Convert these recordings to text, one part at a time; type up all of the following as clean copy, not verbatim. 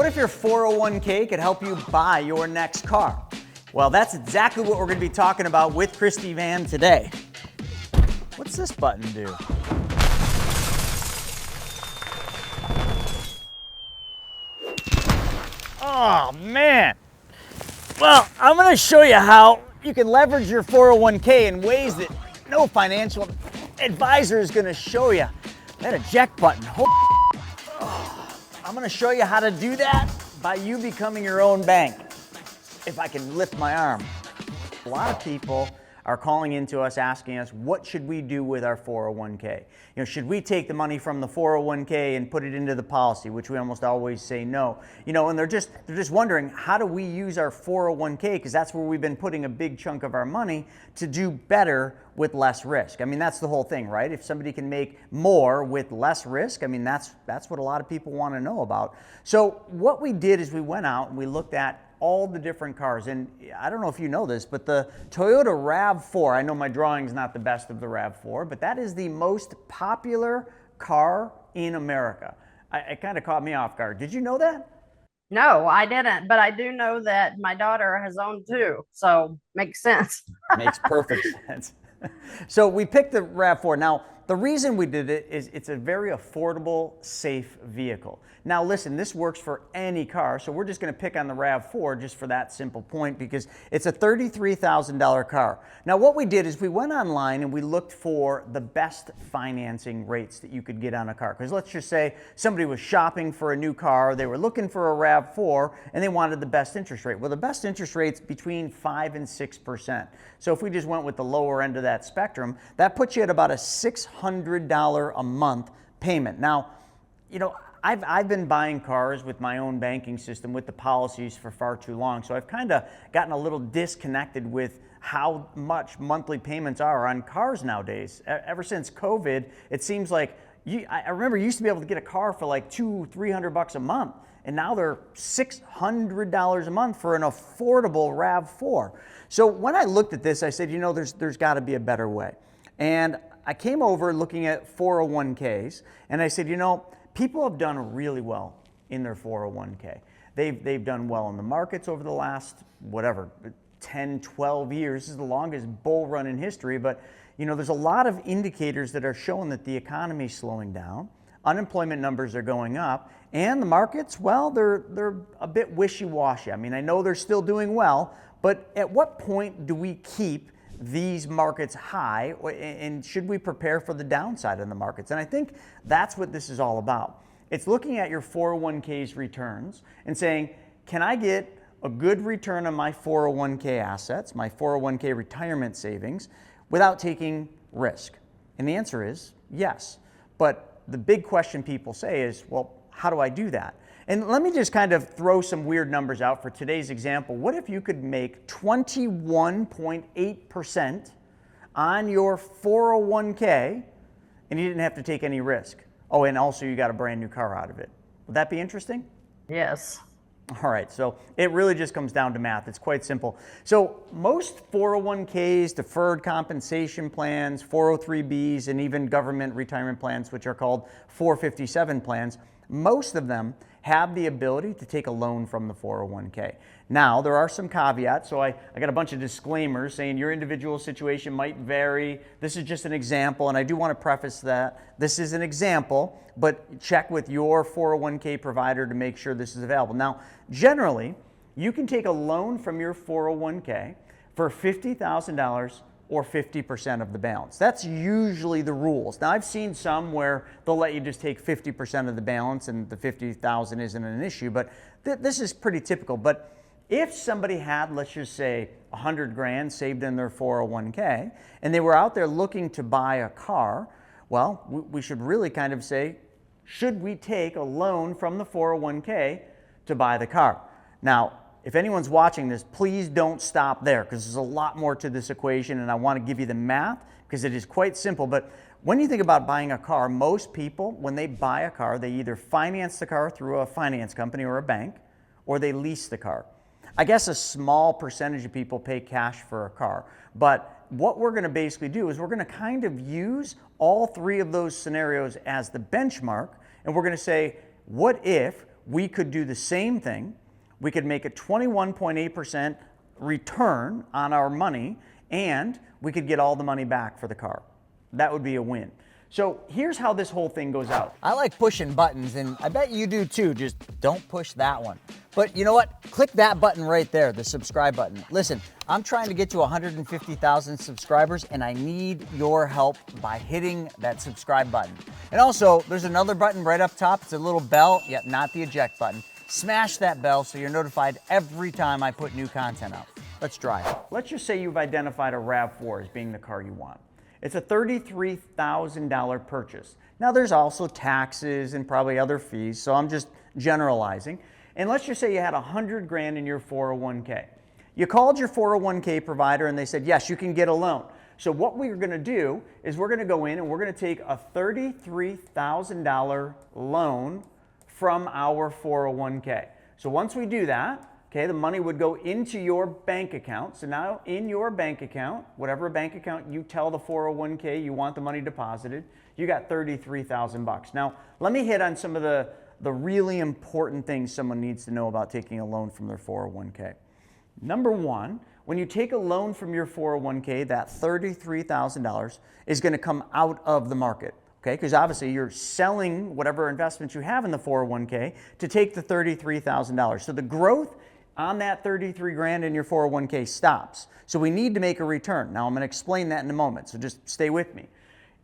if your 401k could help you buy your next car? Well, that's exactly what we're going to be talking about with Christy Van today. What's this button do? Oh, man. Well, I'm going to show you how you can leverage your 401k in ways that no financial advisor is going to show you. That eject button. I'm going to show you how to do that by you becoming your own bank. If I can lift my arm. A lot of people are calling into us asking us, what should we do with our 401k? You know, should we take the money from the 401k and put it into the policy, which we almost always say no. You know, and they're just wondering, how do we use our 401k? Because that's where we've been putting a big chunk of our money to do better with less risk. I mean, that's the whole thing, right? If somebody can make more with less risk, I mean, that's what a lot of people want to know about. So what we did is we went out and we looked at all the different cars. And I don't know if you know this, but the Toyota RAV4, I know my drawing's not the best of the RAV4, but that is the most popular car in America. It kind of caught me off guard. Did you know that? No, I didn't, but I do know that my daughter has owned two, so makes sense. Makes perfect sense. So we picked the RAV4. Now, the reason we did it is it's a very affordable, safe vehicle. Now listen, this works for any car, so we're just going to pick on the RAV4 just for that simple point because it's a $33,000 car. Now what we did is we went online and we looked for the best financing rates that you could get on a car. Because let's just say somebody was shopping for a new car, they were looking for a RAV4 and they wanted the best interest rate. Well, the best interest rate's between 5 and 6%. So if we just went with the lower end of that spectrum, that puts you at about a $600 a month payment. Now, you know, I've been buying cars with my own banking system with the policies for far too long, so I've kind of gotten a little disconnected with how much monthly payments are on cars nowadays. Ever since COVID, it seems like I remember you used to be able to get a car for like $200-300 a month, and now they're $600 a month for an affordable RAV4. So when I looked at this, I said, you know, there's got to be a better way. And I came over looking at 401ks, and I said, you know, people have done really well in their 401k. They've done well in the markets over the last, 10, 12 years. This is the longest bull run in history, but you know, there's a lot of indicators that are showing that the economy is slowing down, unemployment numbers are going up, and the markets, well, they're a bit wishy-washy. I mean, I know they're still doing well, but at what point do we keep these markets high, and should we prepare for the downside in the markets? And I think that's what this is all about. It's looking at your 401k's returns and saying, can I get a good return on my 401k assets, my 401k retirement savings, without taking risk? And the answer is yes. But the big question people say is, well, how do I do that? And let me just kind of throw some weird numbers out for today's example. What if you could make 21.8% on your 401k and you didn't have to take any risk? Oh, and also you got a brand new car out of it. Would that be interesting? Yes. All right, so it really just comes down to math. It's quite simple. So most 401ks, deferred compensation plans, 403bs, and even government retirement plans, which are called 457 plans, most of them have the ability to take a loan from the 401k. Now, there are some caveats, so I got a bunch of disclaimers saying your individual situation might vary. This is just an example, and I do want to preface that this is an example, but check with your 401k provider to make sure this is available. Now, generally, you can take a loan from your 401k for $50,000 or 50% of the balance. That's usually the rules. Now, I've seen some where they'll let you just take 50% of the balance and the $50,000 isn't an issue, but this is pretty typical. But if somebody had, let's just say, 100 grand saved in their 401k, and they were out there looking to buy a car, well, we should really kind of say, should we take a loan from the 401k to buy the car? Now, if anyone's watching this, please don't stop there because there's a lot more to this equation, and I want to give you the math because it is quite simple. But when you think about buying a car, most people, when they buy a car, they either finance the car through a finance company or a bank, or they lease the car. I guess a small percentage of people pay cash for a car, but what we're going to basically do is we're going to kind of use all three of those scenarios as the benchmark, and we're going to say, what if we could do the same thing. We could make a 21.8% return on our money, and we could get all the money back for the car. That would be a win. So here's how this whole thing goes out. I like pushing buttons, and I bet you do too. Just don't push that one. But you know what? Click that button right there, the subscribe button. Listen, I'm trying to get to 150,000 subscribers, and I need your help by hitting that subscribe button. And also, there's another button right up top. It's a little bell, yet not the eject button. Smash that bell so you're notified every time I put new content out. Let's drive. Let's just say you've identified a RAV4 as being the car you want. It's a $33,000 purchase. Now there's also taxes and probably other fees, so I'm just generalizing. And let's just say you had 100 grand in your 401k. You called your 401k provider and they said, yes, you can get a loan. So what we're gonna do is we're gonna go in and we're gonna take a $33,000 loan from our 401k. So once we do that, okay, the money would go into your bank account. So now in your bank account, whatever bank account you tell the 401k you want the money deposited, you got 33,000 bucks. Now, let me hit on some of the really important things someone needs to know about taking a loan from their 401k. Number one, when you take a loan from your 401k, that $33,000 is going to come out of the market. Okay, because obviously you're selling whatever investments you have in the 401k to take the $33,000. So the growth on that 33 grand in your 401k stops. So we need to make a return. Now I'm going to explain that in a moment, so just stay with me.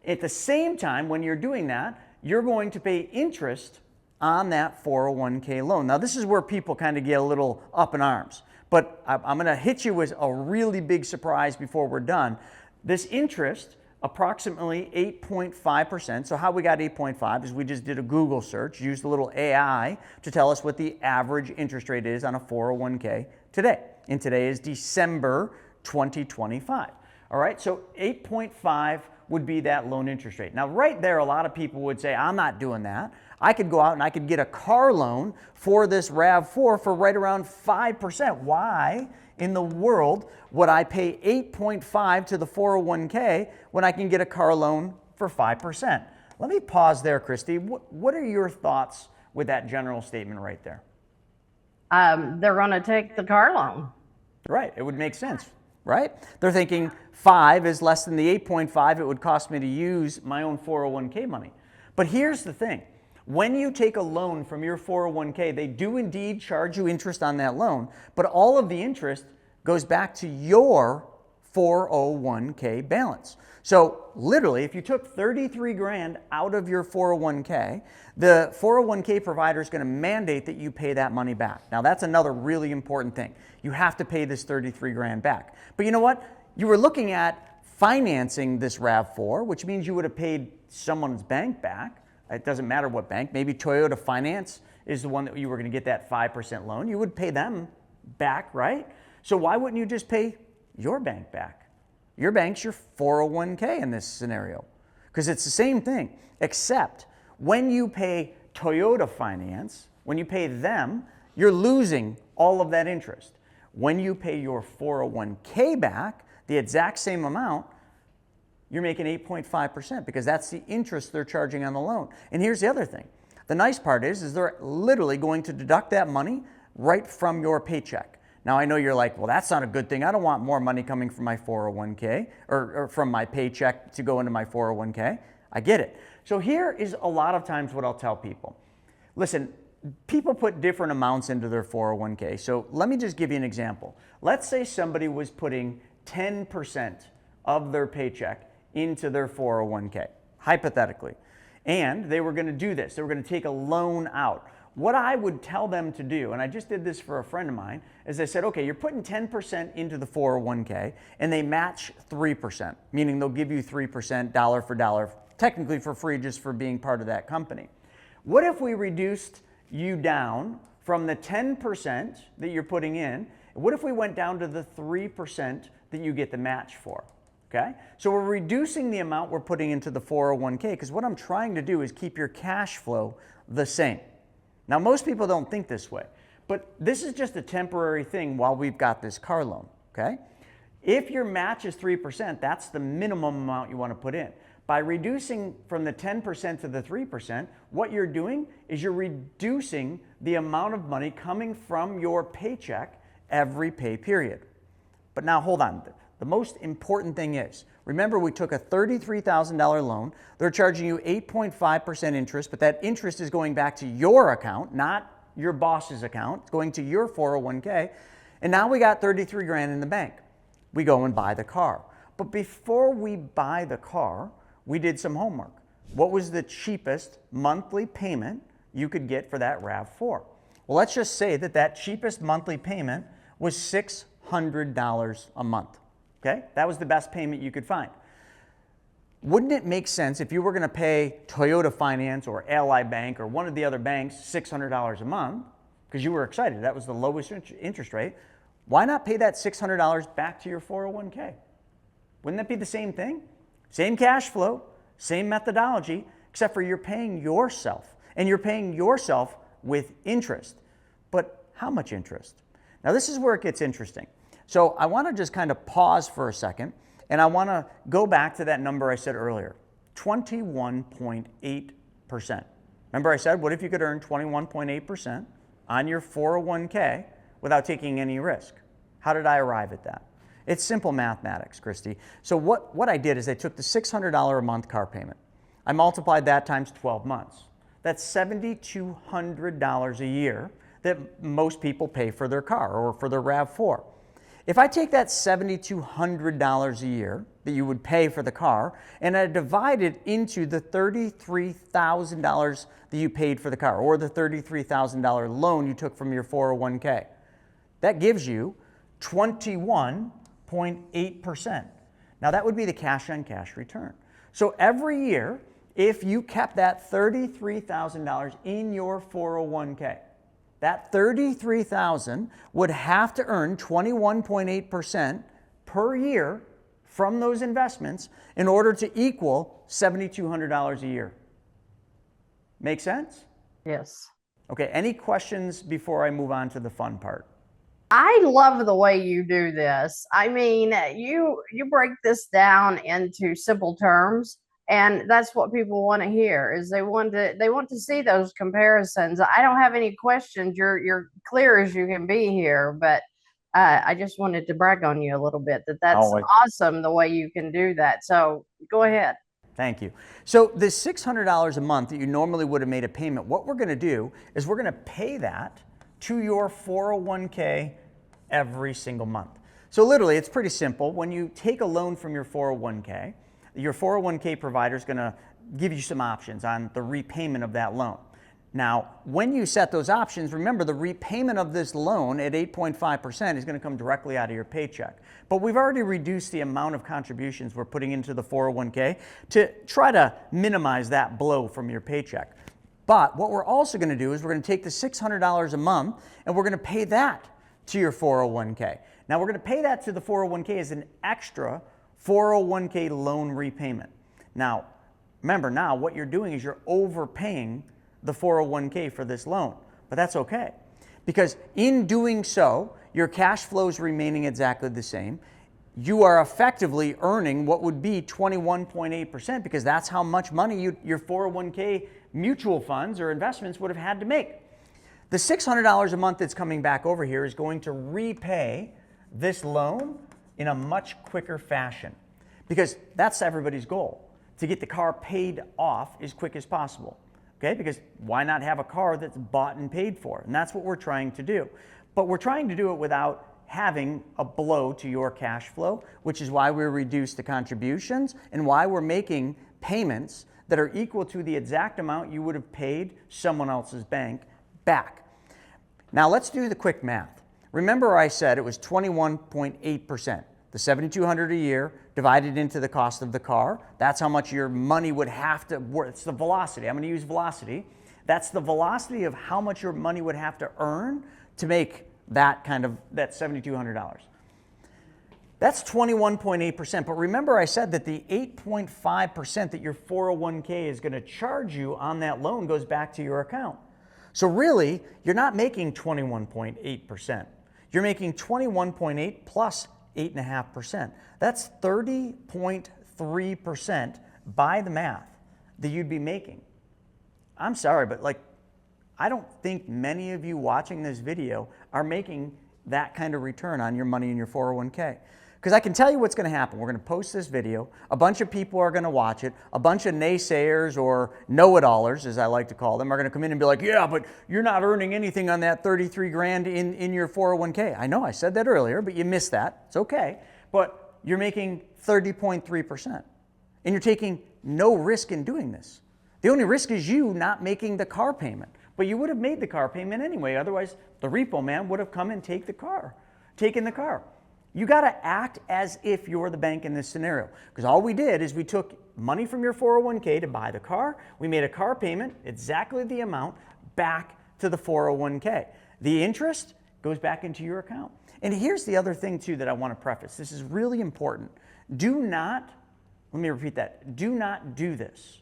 At the same time, when you're doing that, you're going to pay interest on that 401k loan. Now this is where people kind of get a little up in arms, but I'm going to hit you with a really big surprise before we're done. This interest, approximately 8.5%. So how we got 8.5 is we just did a Google search, used a little AI to tell us what the average interest rate is on a 401k today. And today is December 2025. All right, so 8.5 would be that loan interest rate. Now right there, a lot of people would say, I'm not doing that. I could go out and I could get a car loan for this RAV4 for right around 5%. Why in the world would I pay 8.5 to the 401k when I can get a car loan for 5%? Let me pause there, Christy. What are your thoughts with that general statement right there? They're going to take the car loan. Right, it would make sense, right? They're thinking 5 is less than the 8.5 it would cost me to use my own 401k money. But here's the thing. When you take a loan from your 401k, they do indeed charge you interest on that loan, but all of the interest goes back to your 401k balance. So literally, if you took 33 grand out of your 401k, the 401k provider is going to mandate that you pay that money back. Now that's another really important thing. You have to pay this 33 grand back. But you know what? You were looking at financing this RAV4, which means you would have paid someone's bank back. It doesn't matter what bank. Maybe Toyota Finance is the one that you were going to get that 5% loan. You would pay them back, right? So why wouldn't you just pay your bank back? Your bank's your 401k in this scenario. Because it's the same thing, except when you pay Toyota Finance, when you pay them, you're losing all of that interest. When you pay your 401k back, the exact same amount, you're making 8.5% because that's the interest they're charging on the loan. And here's the other thing. The nice part is they're literally going to deduct that money right from your paycheck. Now I know you're like, well, that's not a good thing. I don't want more money coming from my 401k or from my paycheck to go into my 401k. I get it. So here is a lot of times what I'll tell people. Listen, people put different amounts into their 401k. So let me just give you an example. Let's say somebody was putting 10% of their paycheck into their 401k, hypothetically. And they were going to do this. They were going to take a loan out. What I would tell them to do, and I just did this for a friend of mine, is I said, okay, you're putting 10% into the 401k, and they match 3%, meaning they'll give you 3% dollar for dollar, technically for free just for being part of that company. What if we reduced you down from the 10% that you're putting in? What if we went down to the 3% that you get the match for? Okay? So we're reducing the amount we're putting into the 401k because what I'm trying to do is keep your cash flow the same. Now, most people don't think this way, but this is just a temporary thing while we've got this car loan, okay? If your match is 3%, that's the minimum amount you want to put in. By reducing from the 10% to the 3%, what you're doing is you're reducing the amount of money coming from your paycheck every pay period. But now hold on. The most important thing is, remember we took a $33,000 loan. They're charging you 8.5% interest, but that interest is going back to your account, not your boss's account. It's going to your 401k. And now we got 33 grand in the bank. We go and buy the car. But before we buy the car, we did some homework. What was the cheapest monthly payment you could get for that RAV4? Well, let's just say that that cheapest monthly payment was $600 a month. Okay? That was the best payment you could find. Wouldn't it make sense if you were going to pay Toyota Finance or Ally Bank or one of the other banks $600 a month, because you were excited, that was the lowest interest rate, why not pay that $600 back to your 401k? Wouldn't that be the same thing? Same cash flow, same methodology, except for you're paying yourself, and you're paying yourself with interest. But how much interest? Now this is where it gets interesting. So I want to just kind of pause for a second, and I want to go back to that number I said earlier, 21.8%. Remember I said, what if you could earn 21.8% on your 401k without taking any risk? How did I arrive at that? It's simple mathematics, Christy. So what I did is I took the $600 a month car payment. I multiplied that times 12 months. That's $7,200 a year that most people pay for their car or for their RAV4. If I take that $7,200 a year that you would pay for the car and I divide it into the $33,000 that you paid for the car or the $33,000 loan you took from your 401k, that gives you 21.8%. Now that would be the cash on cash return. So every year, if you kept that $33,000 in your 401k, that $33,000 would have to earn 21.8% per year from those investments in order to equal $7,200 a year. Make sense? Yes. Okay, any questions before I move on to the fun part? I love the way you do this. I mean, you break this down into simple terms, and that's what people want to hear. Is they want to see those comparisons. I don't have any questions. You're clear as you can be here, but I just wanted to brag on you a little bit. That's awesome the way you can do that. So go ahead. Thank you. So this $600 a month that you normally would have made a payment, what we're going to do is we're going to pay that to your 401k every single month. So literally, it's pretty simple. When you take a loan from your 401k provider is going to give you some options on the repayment of that loan. Now, when you set those options, remember the repayment of this loan at 8.5% is going to come directly out of your paycheck. But we've already reduced the amount of contributions we're putting into the 401k to try to minimize that blow from your paycheck. But what we're also going to do is we're going to take the $600 a month and we're going to pay that to your 401k. Now we're going to pay that to the 401k as an extra 401k loan repayment. Now, remember now what you're doing is you're overpaying the 401k for this loan, but that's okay. Because in doing so, your cash flow is remaining exactly the same. You are effectively earning what would be 21.8% because that's how much money your 401k mutual funds or investments would have had to make. The $600 a month that's coming back over here is going to repay this loan in a much quicker fashion because that's everybody's goal, to get the car paid off as quick as possible. Okay, because why not have a car that's bought and paid for? And that's what we're trying to do. But we're trying to do it without having a blow to your cash flow, which is why we reduce the contributions and why we're making payments that are equal to the exact amount you would have paid someone else's bank back. Now let's do the quick math. Remember I said it was 21.8%. The $7,200 a year divided into the cost of the car. That's how much your money would have to worth. It's the velocity. I'm going to use velocity. That's the velocity of how much your money would have to earn to make that $7,200. That's 21.8%. But remember I said that the 8.5% that your 401k is going to charge you on that loan goes back to your account. So really, you're not making 21.8%. You're making 21.8 plus 8.5%. That's 30.3% by the math that you'd be making. I'm sorry, but like, I don't think many of you watching this video are making that kind of return on your money in your 401k. Because I can tell you what's going to happen. We're going to post this video. A bunch of people are going to watch it. A bunch of naysayers or know-it-allers, as I like to call them, are going to come in and be like, yeah, but you're not earning anything on that 33 grand in your 401k. I know I said that earlier, but you missed that. It's okay. But you're making 30.3%. And you're taking no risk in doing this. The only risk is you not making the car payment. But you would have made the car payment anyway. Otherwise, the repo man would have come and taken the car. You got to act as if you're the bank in this scenario. Because all we did is we took money from your 401k to buy the car. We made a car payment, exactly the amount, back to the 401k. The interest goes back into your account. And here's the other thing too that I want to preface. This is really important. Do not, let me repeat that, do not do this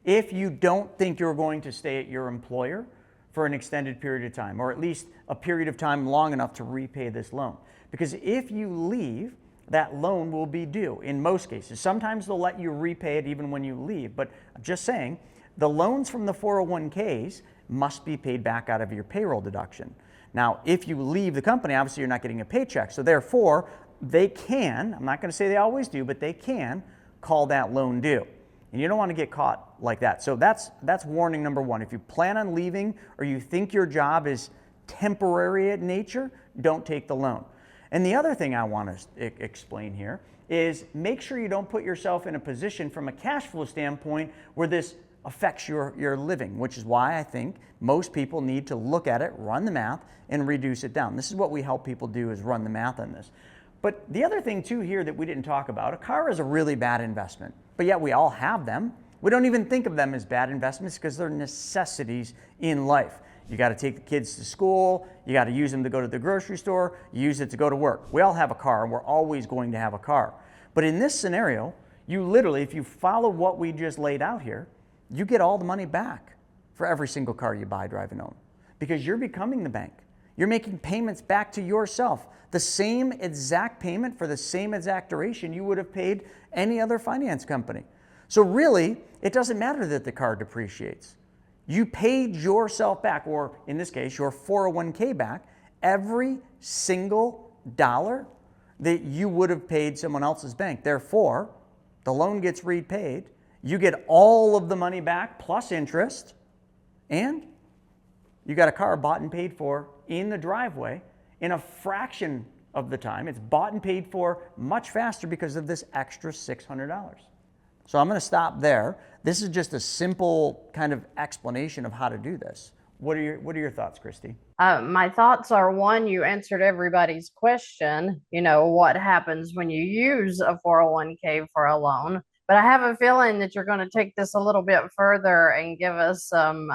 if you don't think you're going to stay at your employer for an extended period of time, or at least a period of time long enough to repay this loan. Because if you leave, that loan will be due in most cases. Sometimes they'll let you repay it even when you leave, but I'm just saying, the loans from the 401ks must be paid back out of your payroll deduction. Now, if you leave the company, obviously you're not getting a paycheck, so therefore, they can, I'm not going to say they always do, but they can call that loan due. And you don't want to get caught like that. So that's warning number one. If you plan on leaving or you think your job is temporary in nature, don't take the loan. And the other thing I want to explain here is make sure you don't put yourself in a position from a cash flow standpoint where this affects your living, which is why I think most people need to look at it, run the math, and reduce it down. This is what we help people do, is run the math on this. But the other thing too here that we didn't talk about, a car is a really bad investment, but yet we all have them. We don't even think of them as bad investments because they're necessities in life. You got to take the kids to school, you got to use them to go to the grocery store, you use it to go to work. We all have a car and we're always going to have a car. But in this scenario, you literally, if you follow what we just laid out here, you get all the money back for every single car you buy, drive, and own. Because you're becoming the bank. You're making payments back to yourself. The same exact payment for the same exact duration you would have paid any other finance company. So really, it doesn't matter that the car depreciates. You paid yourself back, or in this case, your 401k back, every single dollar that you would have paid someone else's bank. Therefore, the loan gets repaid, you get all of the money back plus interest, and you got a car bought and paid for in the driveway in a fraction of the time. It's bought and paid for much faster because of this extra $600. So I'm going to stop there. This is just a simple kind of explanation of how to do this. What are your thoughts, Christy? My thoughts are, one, you answered everybody's question, what happens when you use a 401k for a loan. But I have a feeling that you're going to take this a little bit further and give us some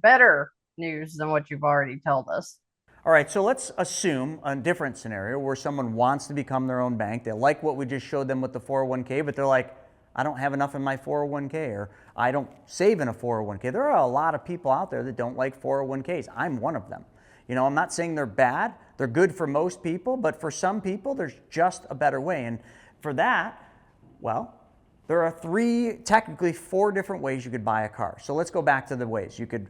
better news than what you've already told us. All right, so let's assume a different scenario where someone wants to become their own bank. They like what we just showed them with the 401k, but they're like, I don't have enough in my 401k, or I don't save in a 401k. There are a lot of people out there that don't like 401ks. I'm one of them. I'm not saying they're bad. They're good for most people, but for some people, there's just a better way. And for that, well, there are technically four different ways you could buy a car. So let's go back to the ways. You could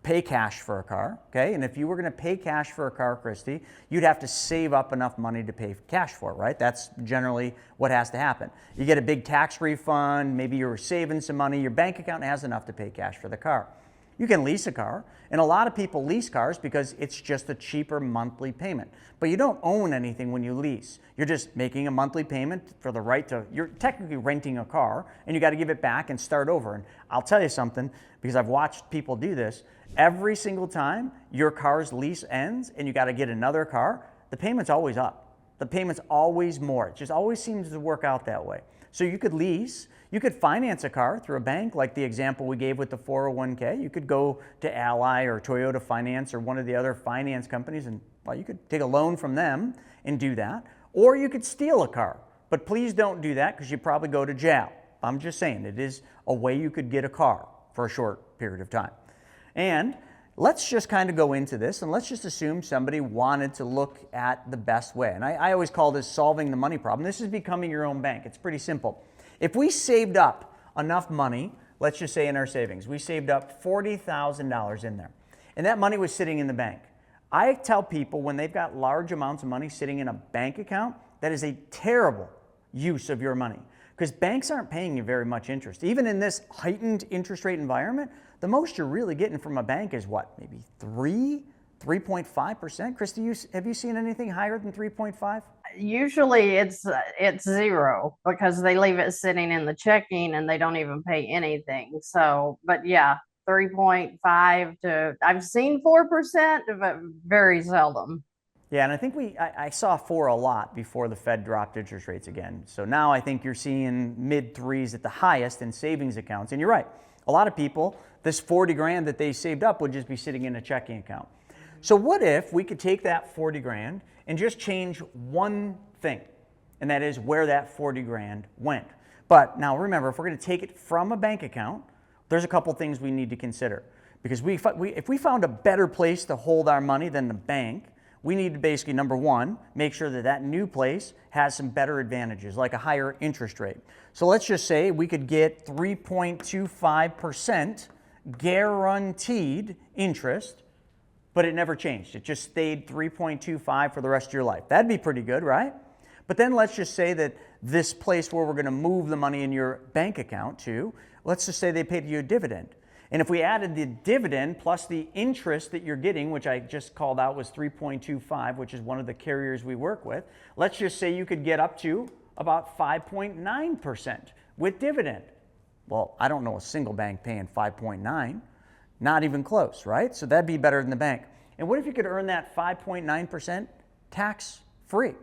pay cash for a car, okay? And if you were going to pay cash for a car, Christy, you'd have to save up enough money to pay cash for it, right? That's generally what has to happen. You get a big tax refund, maybe you're saving some money, your bank account has enough to pay cash for the car. You can lease a car, and a lot of people lease cars because it's just a cheaper monthly payment. But you don't own anything when you lease. You're just making a monthly payment for the right to, you're technically renting a car, and you got to give it back and start over. And I'll tell you something, because I've watched people do this, every single time your car's lease ends and you got to get another car, the payment's always up. The payment's always more. It just always seems to work out that way. So you could lease, you could finance a car through a bank, like the example we gave with the 401k. You could go to Ally or Toyota Finance or one of the other finance companies, and well, you could take a loan from them and do that. Or you could steal a car. But please don't do that, because you probably go to jail. I'm just saying, it is a way you could get a car for a short period of time. And let's just kind of go into this, and let's just assume somebody wanted to look at the best way. And I always call this solving the money problem. This is becoming your own bank. It's pretty simple. If we saved up enough money, let's just say in our savings. We saved up $40,000 in there. And that money was sitting in the bank. I tell people when they've got large amounts of money sitting in a bank account, that is a terrible use of your money, because banks aren't paying you very much interest. Even in this heightened interest rate environment, the most you're really getting from a bank is what, maybe 3.5%? Christy, have you seen anything higher than 3.5? Usually it's zero, because they leave it sitting in the checking and they don't even pay anything. So, but yeah, 3.5 to, I've seen 4%, but very seldom. Yeah, and I think I saw 4 a lot before the Fed dropped interest rates again. So now I think you're seeing mid 3s at the highest in savings accounts. And you're right, a lot of people, this 40 grand that they saved up would just be sitting in a checking account. So what if we could take that 40 grand and just change one thing, and that is where that 40 grand went. But now remember, if we're going to take it from a bank account, there's a couple things we need to consider. Because if we found a better place to hold our money than the bank, we need to basically, number one, make sure that that new place has some better advantages, like a higher interest rate. So let's just say we could get 3.25% guaranteed interest, but it never changed. It just stayed 3.25 for the rest of your life. That'd be pretty good, right? But then let's just say that this place where we're going to move the money in your bank account to, let's just say they paid you a dividend. And if we added the dividend plus the interest that you're getting, which I just called out was 3.25, which is one of the carriers we work with, let's just say you could get up to about 5.9% with dividend. Well, I don't know a single bank paying 5.9, not even close, right? So that'd be better than the bank. And what if you could earn that 5.9% tax-free?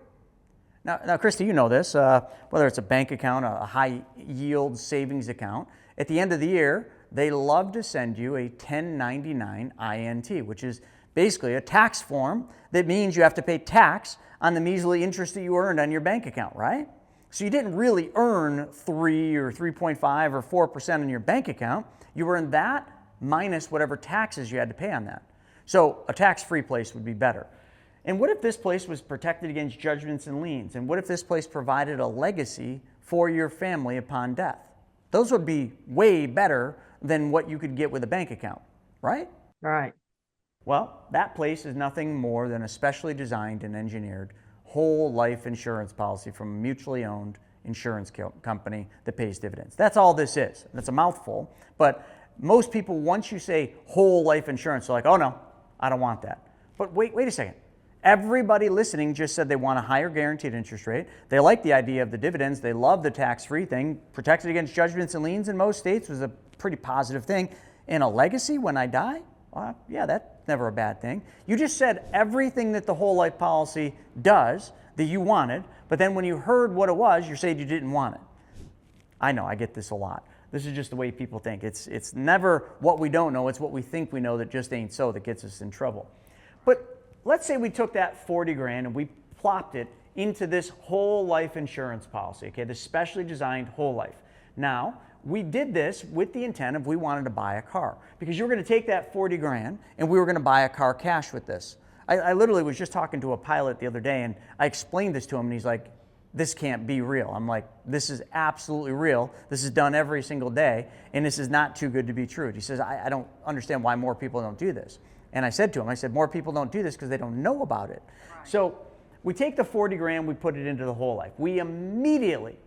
Now, Christy, you know this, whether it's a bank account, a high yield savings account, at the end of the year, they love to send you a 1099 INT, which is basically a tax form that means you have to pay tax on the measly interest that you earned on your bank account, right? So you didn't really earn 3 or 3.5 or 4% on your bank account. You earned that minus whatever taxes you had to pay on that. So a tax-free place would be better. And what if this place was protected against judgments and liens? And what if this place provided a legacy for your family upon death? Those would be way better than what you could get with a bank account, right? Right. Well, that place is nothing more than a specially designed and engineered whole life insurance policy from a mutually owned insurance company that pays dividends. That's all this is. That's a mouthful, but most people, once you say whole life insurance, they're like, oh no, I don't want that. But wait a second. Everybody listening just said they want a higher guaranteed interest rate. They like the idea of the dividends. They love the tax-free thing. Protected against judgments and liens in most states was a pretty positive thing. And a legacy when I die? Yeah, that's never a bad thing. You just said everything that the whole life policy does that you wanted, but then when you heard what it was, you said you didn't want it. I know, I get this a lot. This is just the way people think. It's never what we don't know, it's what we think we know that just ain't so that gets us in trouble. But let's say we took that 40 grand and we plopped it into this whole life insurance policy, okay, this specially designed whole life. Now, we did this with the intent of we wanted to buy a car, because you were going to take that 40 grand and we were going to buy a car cash with this. I literally was just talking to a pilot the other day and I explained this to him and he's like, this can't be real. I'm like, this is absolutely real. This is done every single day and this is not too good to be true. He says, I don't understand why more people don't do this. And I said to him, more people don't do this because they don't know about it. Right. So we take the 40 grand, we put it into the whole life. We immediately,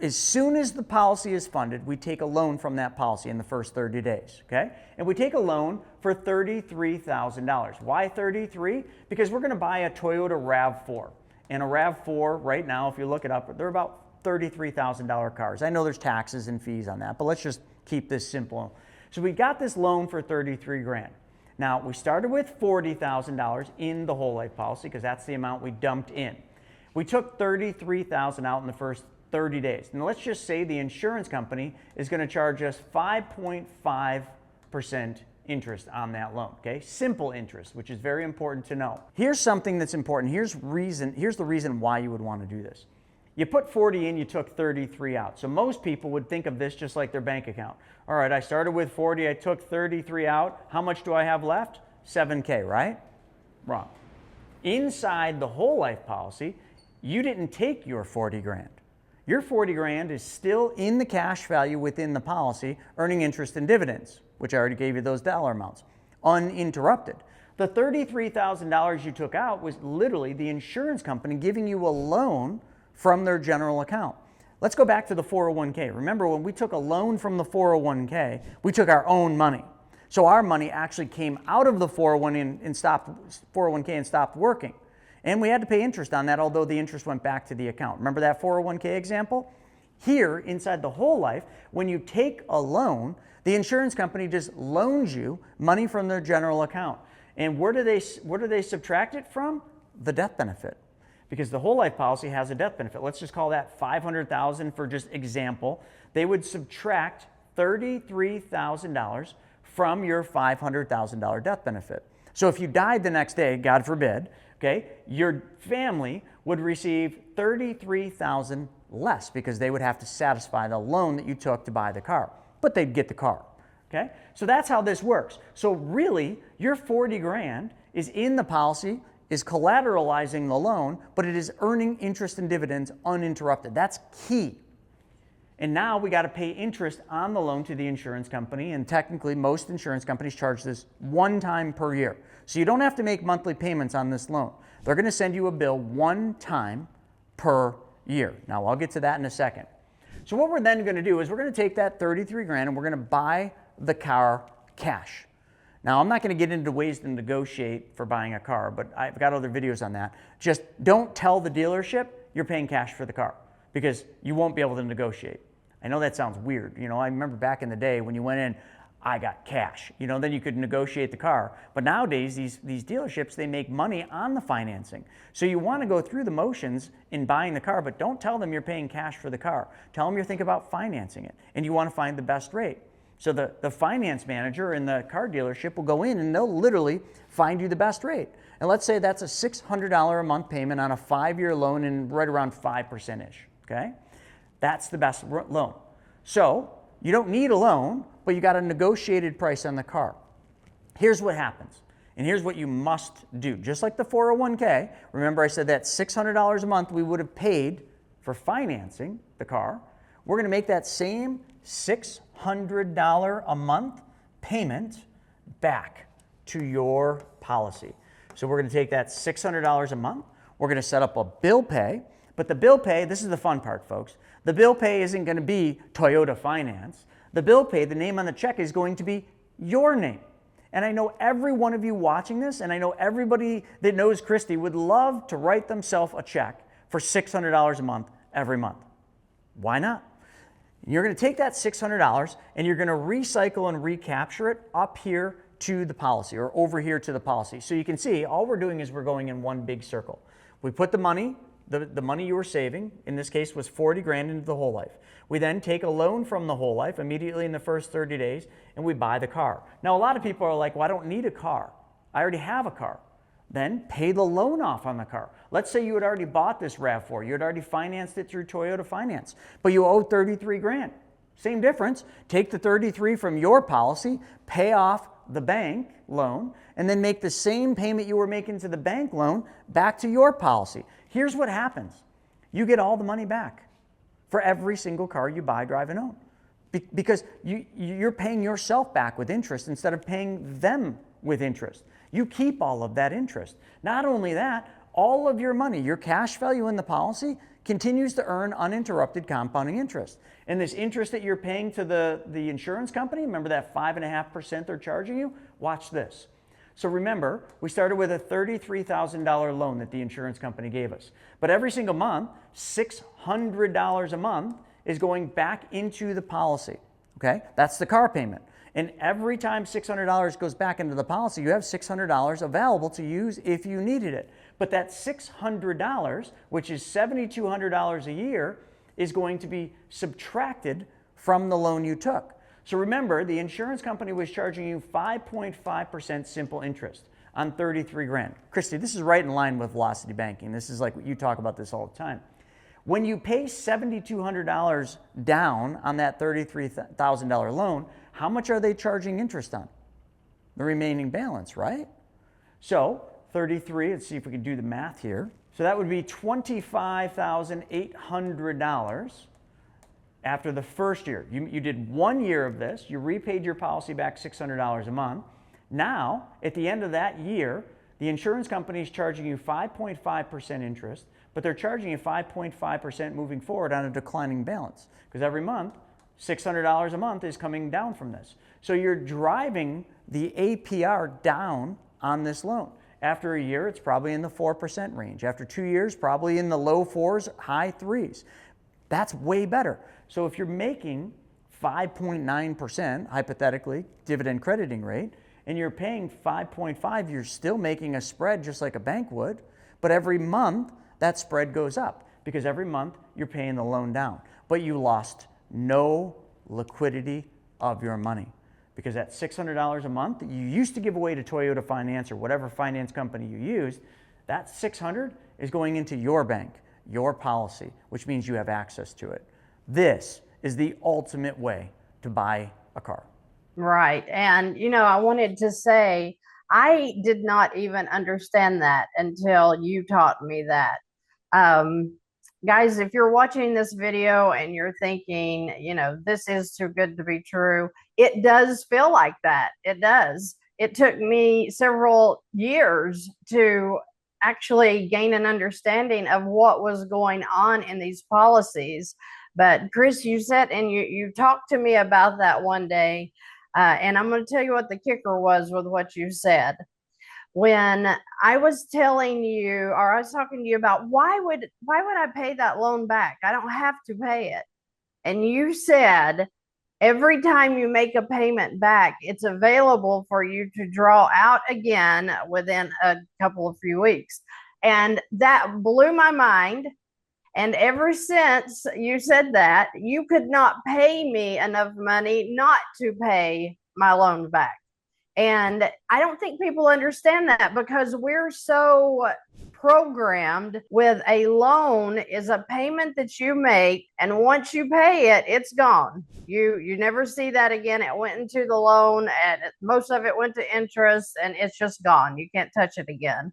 as soon as the policy is funded, we take a loan from that policy in the first 30 days, okay? And we take a loan for $33,000. Why 33? Because we're gonna buy a Toyota RAV4. And a RAV4 right now, if you look it up, they're about $33,000 cars. I know there's taxes and fees on that, but let's just keep this simple. So we got this loan for 33 grand. Now, we started with $40,000 in the whole life policy because that's the amount we dumped in. We took $33,000 out in the first 30 days. And let's just say the insurance company is going to charge us 5.5% interest on that loan, okay? Simple interest, which is very important to know. Here's something that's important. Here's the reason why you would want to do this. You put 40 in, you took 33 out. So most people would think of this just like their bank account. All right, I started with 40, I took 33 out. How much do I have left? 7K, right? Wrong. Inside the whole life policy, you didn't take your 40 grand. your 40 grand is still in the cash value within the policy, earning interest and dividends, which I already gave you those dollar amounts, uninterrupted. The $33,000 you took out was literally the insurance company giving you a loan from their general account. Let's go back to the 401k. Remember, when we took a loan from the 401k, we took our own money. So our money actually came out of the 401k and stopped working. And we had to pay interest on that, although the interest went back to the account. Remember that 401k example? Here, inside the whole life, when you take a loan, the insurance company just loans you money from their general account. And where do they subtract it from? The death benefit. Because the whole life policy has a death benefit. Let's just call that $500,000 for just example. They would subtract $33,000 from your $500,000 death benefit. So if you died the next day, God forbid, okay, your family would receive $33,000 less because they would have to satisfy the loan that you took to buy the car, but they'd get the car. Okay, so that's how this works. So really, your 40 grand is in the policy, is collateralizing the loan, but it is earning interest and dividends uninterrupted. That's key. And now we got to pay interest on the loan to the insurance company, and technically most insurance companies charge this one time per year. So you don't have to make monthly payments on this loan. They're going to send you a bill one time per year. Now I'll get to that in a second. So what we're then going to do is we're going to take that 33 grand and we're going to buy the car cash. Now, I'm not going to get into ways to negotiate for buying a car, but I've got other videos on that. Just don't tell the dealership you're paying cash for the car because you won't be able to negotiate. I know that sounds weird. You know, I remember back in the day when you went in, I got cash. You know, then you could negotiate the car. But nowadays, these dealerships, they make money on the financing. So you want to go through the motions in buying the car, but don't tell them you're paying cash for the car. Tell them you're thinking about financing it, and you want to find the best rate. So the finance manager in the car dealership will go in and they'll literally find you the best rate. And let's say that's a $600 a month payment on a 5-year loan and right around 5%-ish, okay? That's the best loan. So you don't need a loan, but you got a negotiated price on the car. Here's what happens, and here's what you must do. Just like the 401k, remember I said that $600 a month we would have paid for financing the car. We're gonna make that same $600 a month payment back to your policy. So we're going to take that $600 a month. We're going to set up a bill pay. But the bill pay, this is the fun part, folks. The bill pay isn't going to be Toyota Finance. The bill pay, the name on the check is going to be your name. And I know every one of you watching this, and I know everybody that knows Christy would love to write themselves a check for $600 a month every month. Why not? You're going to take that $600 and you're going to recycle and recapture it up here to the policy or over here to the policy. So you can see all we're doing is we're going in one big circle. We put the money, the money you were saving, in this case was 40 grand into the whole life. We then take a loan from the whole life immediately in the first 30 days and we buy the car. Now a lot of people are like, well, I don't need a car. I already have a car. Then pay the loan off on the car. Let's say you had already bought this RAV4. You had already financed it through Toyota Finance, but you owe 33 grand. Same difference. Take the 33 from your policy, pay off the bank loan, and then make the same payment you were making to the bank loan back to your policy. Here's what happens. You get all the money back for every single car you buy, drive, and own. Because you're paying yourself back with interest instead of paying them with interest. You keep all of that interest. Not only that, all of your money, your cash value in the policy, continues to earn uninterrupted compounding interest. And this interest that you're paying to the insurance company, remember that 5.5% they're charging you? Watch this. So remember, we started with a $33,000 loan that the insurance company gave us. But every single month, $600 a month is going back into the policy, okay? That's the car payment. And every time $600 goes back into the policy, you have $600 available to use if you needed it. But that $600, which is $7,200 a year, is going to be subtracted from the loan you took. So remember, the insurance company was charging you 5.5% simple interest on 33 grand. Christy, this is right in line with velocity banking. This is like you talk about this all the time. When you pay $7,200 down on that $33,000 loan, how much are they charging interest on? The remaining balance, right? So 33. Let's see if we can do the math here. So that would be $25,800 after the first year. You did 1 year of this. You repaid your policy back $600 a month. Now, at the end of that year, the insurance company is charging you 5.5% interest, but they're charging you 5.5% moving forward on a declining balance, because every month, $600 a month is coming down from this. So you're driving the APR down on this loan. After a year, it's probably in the 4% range. After 2 years, probably in the low 4s, high 3s. That's way better. So if you're making 5.9%, hypothetically, dividend crediting rate, and you're paying 5.5, you're still making a spread just like a bank would, but every month that spread goes up because every month you're paying the loan down. But you lost no liquidity of your money, because that $600 a month that you used to give away to Toyota Finance or whatever finance company you used, that $600 is going into your bank, your policy, which means you have access to it. This is the ultimate way to buy a car. Right. And, I wanted to say, I did not even understand that until you taught me that. Guys, if you're watching this video and you're thinking, this is too good to be true, it does feel like that. It does. It took me several years to actually gain an understanding of what was going on in these policies. But Chris, you said, and you talked to me about that one day, and I'm going to tell you what the kicker was with what you said. When I was telling you, or I was talking to you about why would I pay that loan back? I don't have to pay it. And you said, every time you make a payment back, it's available for you to draw out again within a couple of few weeks. And that blew my mind. And ever since you said that, you could not pay me enough money not to pay my loan back. And I don't think people understand that, because we're so programmed with a loan is a payment that you make, and once you pay it, it's gone. You never see that again. It went into the loan, and most of it went to interest, and it's just gone. You can't touch it again.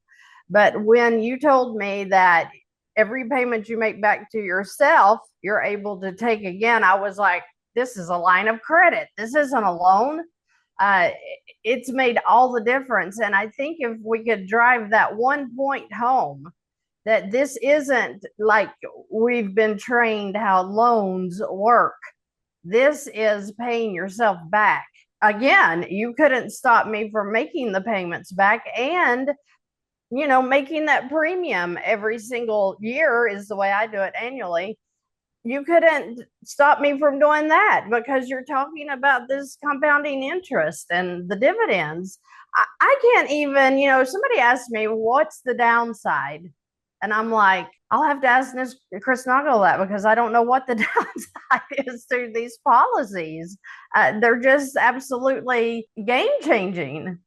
But when you told me that every payment you make back to yourself, you're able to take again, I was like, this is a line of credit. This isn't a loan. It's made all the difference. And I think if we could drive that one point home, that this isn't like we've been trained how loans work. This is paying yourself back. Again, you couldn't stop me from making the payments back, and making that premium every single year is the way I do it, annually. You couldn't stop me from doing that, because you're talking about this compounding interest and the dividends. I can't even, somebody asked me, what's the downside? And I'm like, I'll have to ask Chris Naugle that, because I don't know what the downside is to these policies. They're just absolutely game changing.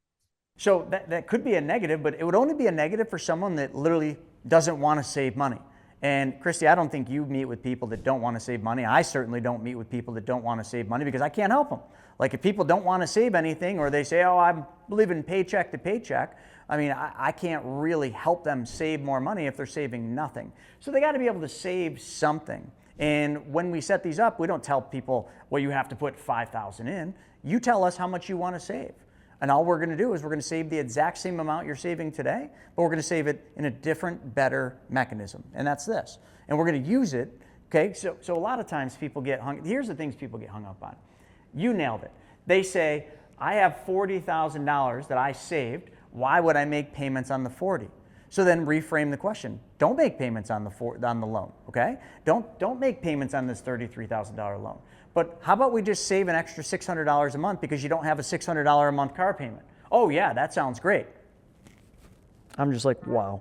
So that could be a negative, but it would only be a negative for someone that literally doesn't want to save money. And Christy, I don't think you meet with people that don't want to save money. I certainly don't meet with people that don't want to save money, because I can't help them. Like, if people don't want to save anything, or they say, oh, I'm living paycheck to paycheck, I mean, I can't really help them save more money if they're saving nothing. So they got to be able to save something. And when we set these up, we don't tell people, well, you have to put $5,000 in. You tell us how much you want to save. And all we're going to do is we're going to save the exact same amount you're saving today, but we're going to save it in a different, better mechanism. And that's this. And we're going to use it. Okay, so a lot of times people get here's the things people get hung up on. You nailed it. They say, I have $40,000 that I saved. Why would I make payments on the 40? So then reframe the question. Don't make payments on the loan, okay? Don't make payments on this $33,000 loan. But how about we just save an extra $600 a month because you don't have a $600 a month car payment? Oh yeah, that sounds great. I'm just like, wow.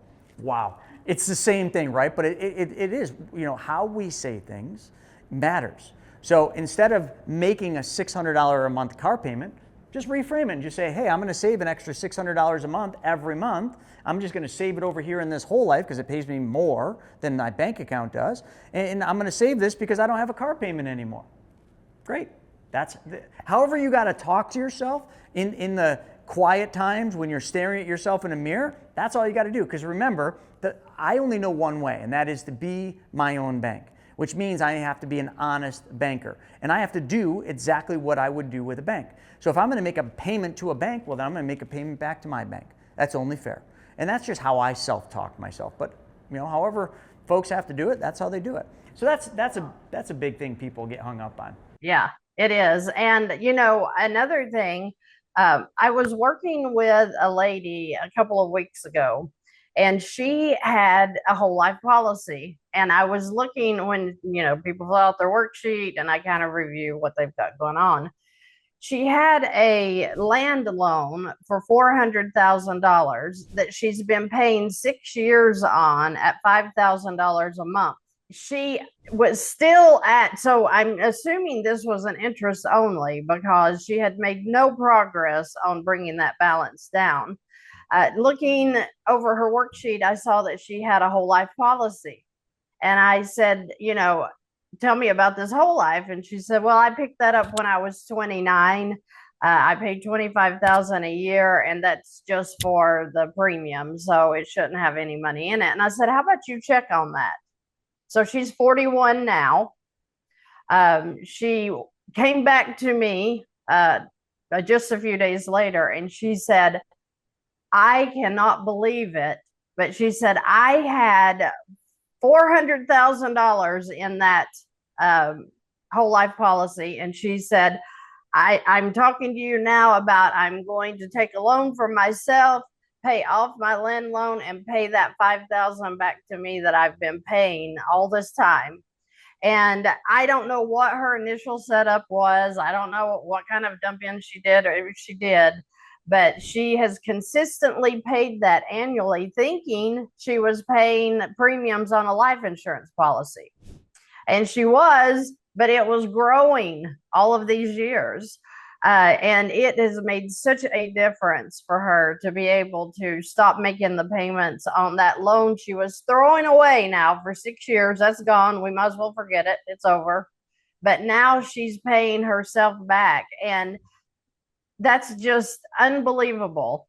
It's the same thing, right? But it is, how we say things matters. So instead of making a $600 a month car payment, just reframe it and just say, hey, I'm going to save an extra $600 a month every month. I'm just going to save it over here in this whole life because it pays me more than my bank account does. And I'm going to save this because I don't have a car payment anymore. Great. However you got to talk to yourself in the quiet times when you're staring at yourself in a mirror, that's all you got to do. Because remember that I only know one way, and that is to be my own bank, which means I have to be an honest banker. And I have to do exactly what I would do with a bank. So if I'm going to make a payment to a bank, well, then I'm going to make a payment back to my bank. That's only fair. And that's just how I self-talk myself. But however folks have to do it, that's how they do it. So that's a big thing people get hung up on. Yeah, it is. And another thing, I was working with a lady a couple of weeks ago, and she had a whole life policy. And I was looking when, people fill out their worksheet and I kind of review what they've got going on. She had a land loan for $400,000 that she's been paying 6 years on at $5,000 a month. She was still so I'm assuming this was an interest only, because she had made no progress on bringing that balance down. Looking over her worksheet, I saw that she had a whole life policy. And I said, tell me about this whole life. And she said, well, I picked that up when I was 29. I paid $25,000 a year, and that's just for the premium, so it shouldn't have any money in it. And I said, how about you check on that? So she's 41 now. She came back to me just a few days later, and she said, I cannot believe it, but she said, I had $400,000 in that whole life policy. And she said, I'm talking to you now about I'm going to take a loan for myself, pay off my land loan, and pay that $5,000 back to me that I've been paying all this time. And I don't know what her initial setup was. I don't know what kind of dump in she did, or if she did, but she has consistently paid that annually, thinking she was paying premiums on a life insurance policy. And she was, but it was growing all of these years. And it has made such a difference for her to be able to stop making the payments on that loan she was throwing away now for 6 years. That's gone. We might as well forget it. It's over. But now she's paying herself back. And that's just unbelievable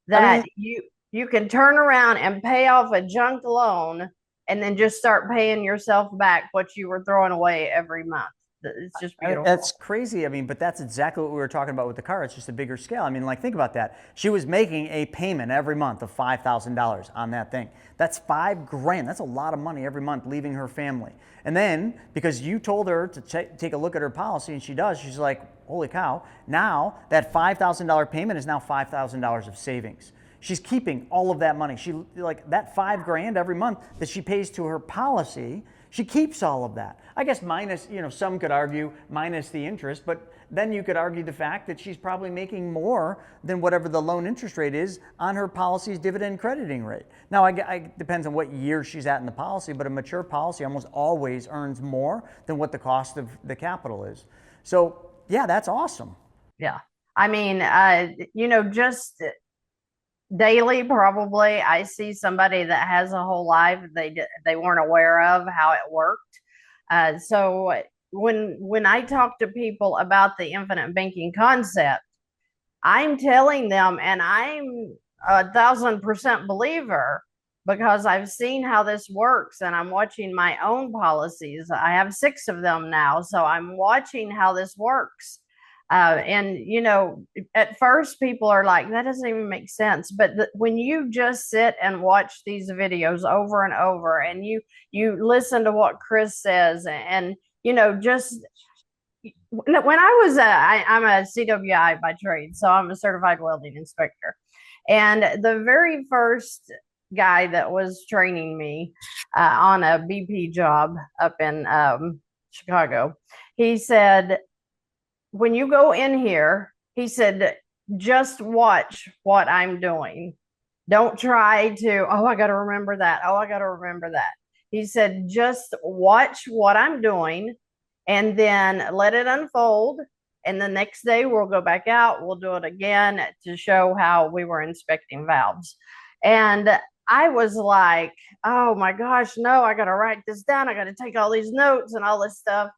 that you can turn around and pay off a junk loan and then just start paying yourself back what you were throwing away every month. It's just beautiful. That's crazy. But that's exactly what we were talking about with the car. It's just a bigger scale. Think about that. She was making a payment every month of $5,000 on that thing. That's $5,000. That's a lot of money every month leaving her family. And then, because you told her to take a look at her policy, and she does, she's like, holy cow, now that $5,000 payment is now $5,000 of savings. She's keeping all of that money. That $5,000 every month that she pays to her policy, she keeps all of that. I guess minus, some could argue minus the interest, but then you could argue the fact that she's probably making more than whatever the loan interest rate is on her policy's dividend crediting rate. Now, it depends on what year she's at in the policy, but a mature policy almost always earns more than what the cost of the capital is. So, yeah, that's awesome. Yeah. Just daily, probably, I see somebody that has a whole life they weren't aware of how it worked. So when I talk to people about the infinite banking concept, I'm telling them, and I'm 1,000% believer, because I've seen how this works, and I'm watching my own policies. I have 6 of them now, so I'm watching how this works. At first people are like, that doesn't even make sense. But when you just sit and watch these videos over and over, and you listen to what Chris says, and just when I was I'm a CWI by trade, so I'm a certified welding inspector. And the very first guy that was training me on a BP job up in Chicago, he said, when you go in here, he said, just watch what I'm doing. Don't try to, I got to remember that. I got to remember that. He said, just watch what I'm doing and then let it unfold. And the next day we'll go back out. We'll do it again to show how we were inspecting valves. And I was like, oh my gosh, no, I got to write this down. I got to take all these notes and all this stuff.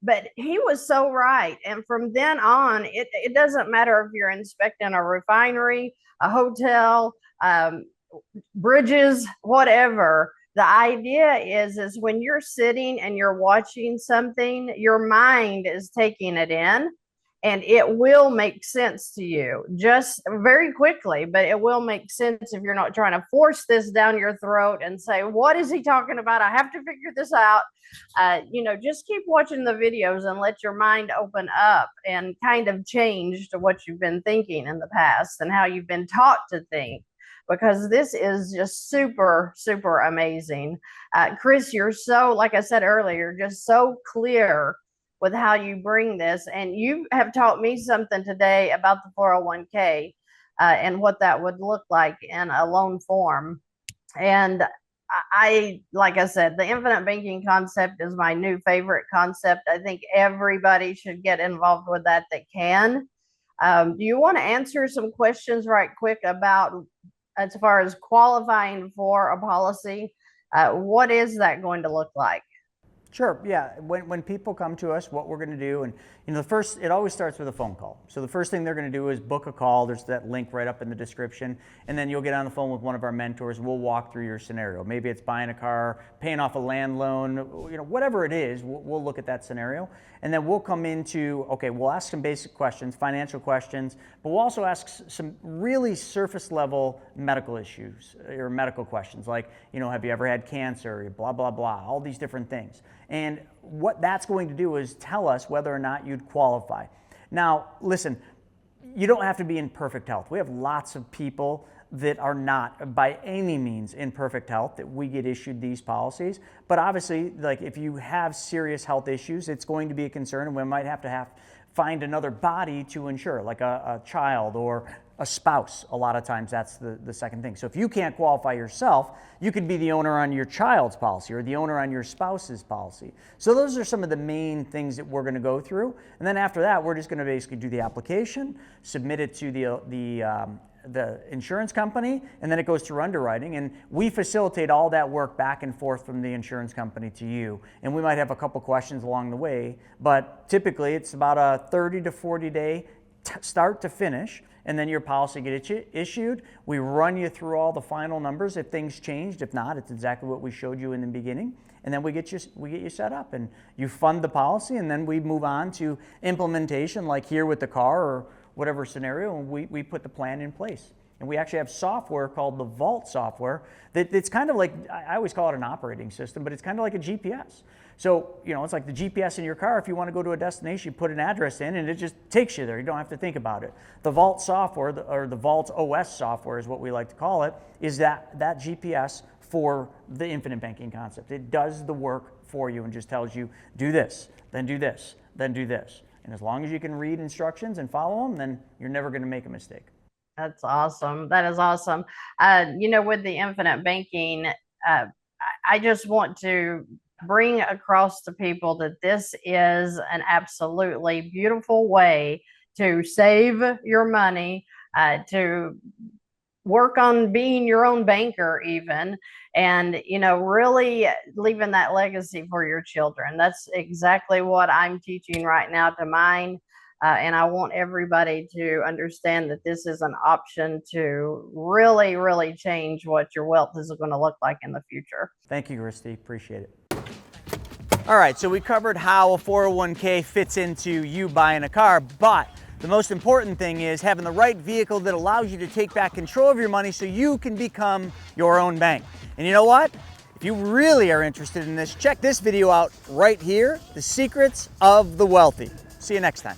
But he was so right. And from then on, it doesn't matter if you're inspecting a refinery, a hotel, bridges, whatever. The idea is when you're sitting and you're watching something, your mind is taking it in, and it will make sense to you just very quickly, but it will make sense if you're not trying to force this down your throat and say, what is he talking about? I have to figure this out. Just keep watching the videos and let your mind open up and kind of change to what you've been thinking in the past and how you've been taught to think, because this is just super, super amazing. Chris, you're so, like I said earlier, just so clear with how you bring this. And you have taught me something today about the 401k and what that would look like in a loan form. And like I said, the infinite banking concept is my new favorite concept. I think everybody should get involved with that can. Do you want to answer some questions right quick about, as far as qualifying for a policy, what is that going to look like? Sure, yeah. When people come to us, what we're going to do, and it always starts with a phone call. So the first thing they're going to do is book a call. There's that link right up in the description, and then you'll get on the phone with one of our mentors. We'll walk through your scenario. Maybe it's buying a car, paying off a land loan, whatever it is. We'll look at that scenario, and then we'll come into, okay, we'll ask some basic questions, financial questions, but we'll also ask some really surface level medical issues or medical questions, like, have you ever had cancer, blah, blah, blah, all these different things. And what that's going to do is tell us whether or not you'd qualify. Now, listen, you don't have to be in perfect health. We have lots of people that are not by any means in perfect health that we get issued these policies. But obviously, like if you have serious health issues, it's going to be a concern, and we might have to find another body to insure, like a child or a spouse. A lot of times that's the second thing. So if you can't qualify yourself, you could be the owner on your child's policy or the owner on your spouse's policy. So those are some of the main things that we're going to go through. And then after that, we're just going to basically do the application, submit it to the insurance company, and then it goes through underwriting, and we facilitate all that work back and forth from the insurance company to you. And we might have a couple questions along the way, but typically it's about a 30 to 40 day start to finish, and then your policy gets issued. We run you through all the final numbers if things changed. If not, it's exactly what we showed you in the beginning, and then we get you set up, and you fund the policy, and then we move on to implementation, like here with the car or whatever scenario, and we put the plan in place. And we actually have software called the Vault software it's kind of like, I always call it an operating system, but it's kind of like a GPS. So, it's like the GPS in your car. If you want to go to a destination, you put an address in and it just takes you there. You don't have to think about it. The Vault software, or the Vault OS software is what we like to call it, is that GPS for the infinite banking concept. It does the work for you and just tells you, do this, then do this, then do this. And as long as you can read instructions and follow them, then you're never going to make a mistake. That's awesome. That is awesome. With the infinite banking, I just want to bring across to people that this is an absolutely beautiful way to save your money, to work on being your own banker even, and really leaving that legacy for your children. That's exactly what I'm teaching right now to mine, and I want everybody to understand that this is an option to really, really change what your wealth is going to look like in the future. Thank you, Christy. Appreciate it. All right, so we covered how a 401k fits into you buying a car, but the most important thing is having the right vehicle that allows you to take back control of your money so you can become your own bank. And you know what? If you really are interested in this, check this video out right here, The Secrets of the Wealthy. See you next time.